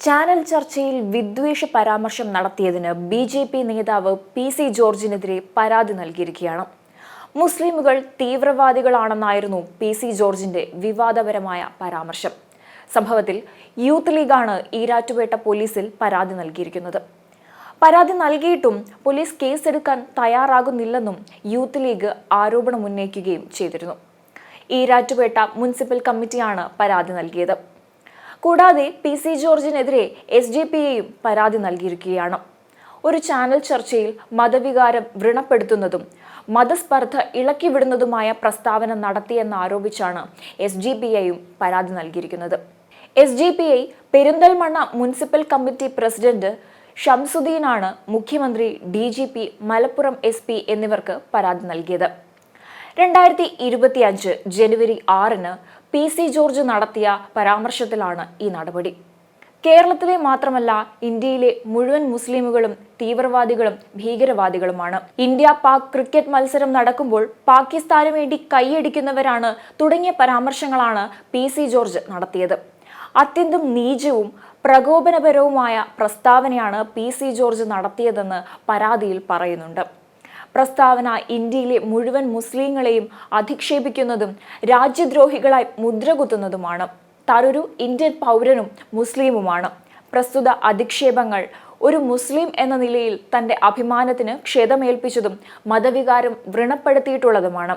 Channel ചർച്ചയിൽ വിദ്വേഷ പരാമർശം നടത്തിയതിന് ബി.ജെ.പി. നേതാവ് പി.സി. ജോർജിനെതിരെ പരാതി നൽകിയിരിക്കുകയാണ്. മുസ്ലിമുകൾ തീവ്രവാദികളാണെന്നായിരുന്നു പി.സി. ജോർജിന്റെ വിവാദപരമായ പരാമർശം. സംഭവത്തിൽ യൂത്ത് ലീഗാണ് ഈരാറ്റുപേട്ട പോലീസിൽ പരാതി നൽകിയിരിക്കുന്നത്. പരാതി നൽകിയിട്ടും പോലീസ് കേസെടുക്കാൻ തയ്യാറാകുന്നില്ലെന്നും യൂത്ത് ലീഗ് ആരോപണമുന്നയിക്കുകയും ചെയ്തിരുന്നു. ഈരാറ്റുപേട്ട മുനിസിപ്പൽ കമ്മിറ്റിയാണ് പരാതി നൽകിയത്. കൂടാതെ പി.സി. ജോർജിനെതിരെ എസ്.ഡി.പി.ഐയും പരാതി നൽകിയിരിക്കുകയാണ്. ഒരു ചാനൽ ചർച്ചയിൽ മതവികാരം വ്രണപ്പെടുത്തുന്നതും മതസ്പർദ്ധ ഇളക്കിവിടുന്നതുമായ പ്രസ്താവന നടത്തിയെന്നാരോപിച്ചാണ് എസ്.ഡി.പി.ഐയും പരാതി നൽകിയിരിക്കുന്നത്. എസ്.ഡി.പി.ഐ പെരിന്തൽമണ്ണ മുനിസിപ്പൽ കമ്മിറ്റി പ്രസിഡന്റ് ഷംസുദ്ദീനാണ് മുഖ്യമന്ത്രി, ഡി.ജി.പി, മലപ്പുറം എസ്.പി എന്നിവർക്ക് പരാതി നൽകിയത്. 2025 ജനുവരി 6 പി.സി. ജോർജ് നടത്തിയ പരാമർശത്തിലാണ് ഈ നടപടി. കേരളത്തിലെ മാത്രമല്ല, ഇന്ത്യയിലെ മുഴുവൻ മുസ്ലിമുകളും തീവ്രവാദികളും ഭീകരവാദികളുമാണ്. ഇന്ത്യ-പാക് ക്രിക്കറ്റ് മത്സരം നടക്കുമ്പോൾ പാകിസ്ഥാന് വേണ്ടി കൈയടിക്കുന്നവരാണ് തുടങ്ങിയ പരാമർശങ്ങളാണ് പി.സി. ജോർജ് നടത്തിയത്. അത്യന്തം നീചവും പ്രകോപനപരവുമായ പ്രസ്താവനയാണ് പി.സി. ജോർജ് നടത്തിയതെന്ന് പരാതിയിൽ പറയുന്നുണ്ട്. പ്രസ്താവന ഇന്ത്യയിലെ മുഴുവൻ മുസ്ലിങ്ങളെയും അധിക്ഷേപിക്കുന്നതും രാജ്യദ്രോഹികളായി മുദ്രകുത്തുന്നതുമാണ്. താനൊരു ഇന്ത്യൻ പൗരനും മുസ്ലിമുമാണ്. പ്രസ്തുത അധിക്ഷേപങ്ങൾ ഒരു മുസ്ലിം എന്ന നിലയിൽ തന്റെ അഭിമാനത്തിന് ക്ഷതമേൽപ്പിച്ചതും മതവികാരം വ്രണപ്പെടുത്തിയിട്ടുള്ളതുമാണ്.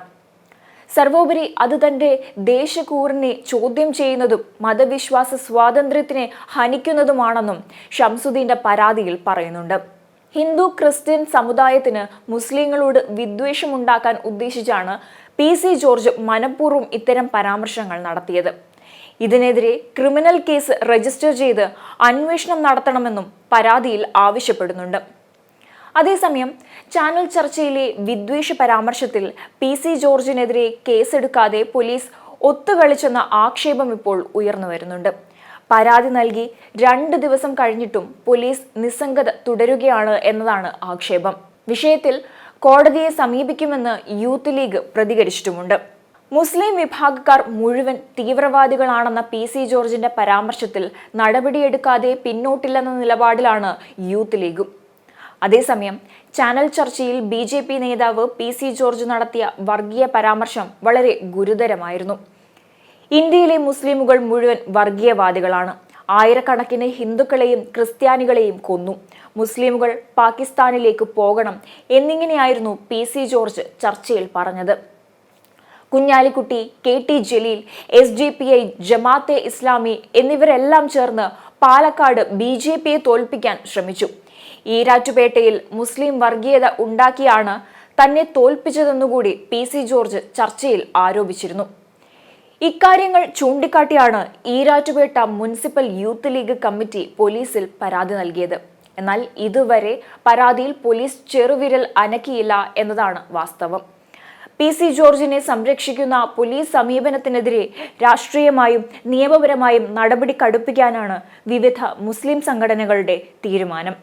സർവോപരി അത് തന്റെ ദേശകൂറിനെ ചോദ്യം ചെയ്യുന്നതും മതവിശ്വാസ സ്വാതന്ത്ര്യത്തിനെ ഹനിക്കുന്നതുമാണെന്നും ഷംസുദ്ദീന്റെ പരാതിയിൽ പറയുന്നുണ്ട്. ഹിന്ദു ക്രിസ്ത്യൻ സമുദായത്തിന് മുസ്ലിങ്ങളോട് വിദ്വേഷമുണ്ടാക്കാൻ ഉദ്ദേശിച്ചാണ് പി.സി. ജോർജ് മനഃപൂർവ്വം ഇത്തരം പരാമർശങ്ങൾ നടത്തിയത്. ഇതിനെതിരെ ക്രിമിനൽ കേസ് രജിസ്റ്റർ ചെയ്ത് അന്വേഷണം നടത്തണമെന്നും പരാതിയിൽ ആവശ്യപ്പെടുന്നുണ്ട്. അതേസമയം ചാനൽ ചർച്ചയിലെ വിദ്വേഷ പരാമർശത്തിൽ പി.സി. ജോർജിനെതിരെ കേസെടുക്കാതെ പോലീസ് ഒത്തുകളിച്ചെന്ന ആക്ഷേപം ഇപ്പോൾ ഉയർന്നു വരുന്നുണ്ട്. പരാതി നൽകി 2 ദിവസം കഴിഞ്ഞിട്ടും പോലീസ് നിസ്സംഗത തുടരുകയാണ് എന്നതാണ് ആക്ഷേപം. വിഷയത്തിൽ കോടതിയെ സമീപിക്കുമെന്ന് യൂത്ത് ലീഗ് പ്രതികരിച്ചിട്ടുമുണ്ട്. മുസ്ലിം വിഭാഗക്കാർ മുഴുവൻ തീവ്രവാദികളാണെന്ന പി.സി. ജോർജിന്റെ പരാമർശത്തിൽ നടപടിയെടുക്കാതെ പിന്നോട്ടില്ലെന്ന നിലപാടിലാണ് യൂത്ത് ലീഗും. അതേസമയം ചാനൽ ചർച്ചയിൽ ബി.ജെ.പി. നേതാവ് പി.സി. ജോർജ് നടത്തിയ വർഗീയ പരാമർശം വളരെ ഗുരുതരമായിരുന്നു. ഇന്ത്യയിലെ മുസ്ലിമുകൾ മുഴുവൻ വർഗീയവാദികളാണ്. ആയിരക്കണക്കിന് ഹിന്ദുക്കളെയും ക്രിസ്ത്യാനികളെയും കൊന്നു. മുസ്ലിമുകൾ പാകിസ്ഥാനിലേക്ക് പോകണം എന്നിങ്ങനെയായിരുന്നു പി.സി. ജോർജ് ചർച്ചയിൽ പറഞ്ഞത്. കുഞ്ഞാലിക്കുട്ടി, കെ.ടി. ജലീൽ, എസ്.ഡി.പി.ഐ, ജമാഅത്തെ ഇസ്ലാമി എന്നിവരെല്ലാം ചേർന്ന് പാലക്കാട് ബി.ജെ.പിയെ തോൽപ്പിക്കാൻ ശ്രമിച്ചു. ഈരാറ്റുപേട്ടയിൽ മുസ്ലിം വർഗീയത ഉണ്ടാക്കിയാണ് തന്നെ തോൽപ്പിച്ചതെന്നുകൂടി പി.സി. ജോർജ് ചർച്ചയിൽ ആരോപിച്ചിരുന്നു. ഇക്കാര്യങ്ങൾ ചൂണ്ടിക്കാട്ടിയാണ് Erattupetta municipal youth league committee പോലീസിൽ പരാതി നൽകിയത്. എന്നാൽ ഇതുവരെ പരാതിയിൽ പോലീസ് ചെറുവിരൽ അനക്കിയില്ല എന്നതാണ് വാസ്തവം. പി.സി. ജോർജിനെ സംരക്ഷിക്കുന്ന പോലീസ് സമീപനത്തിനെതിരെ രാഷ്ട്രീയമായും നിയമപരമായും നടപടി കടുപ്പിക്കാനാണ് വിവിധ മുസ്ലിം സംഘടനകളുടെ തീരുമാനം.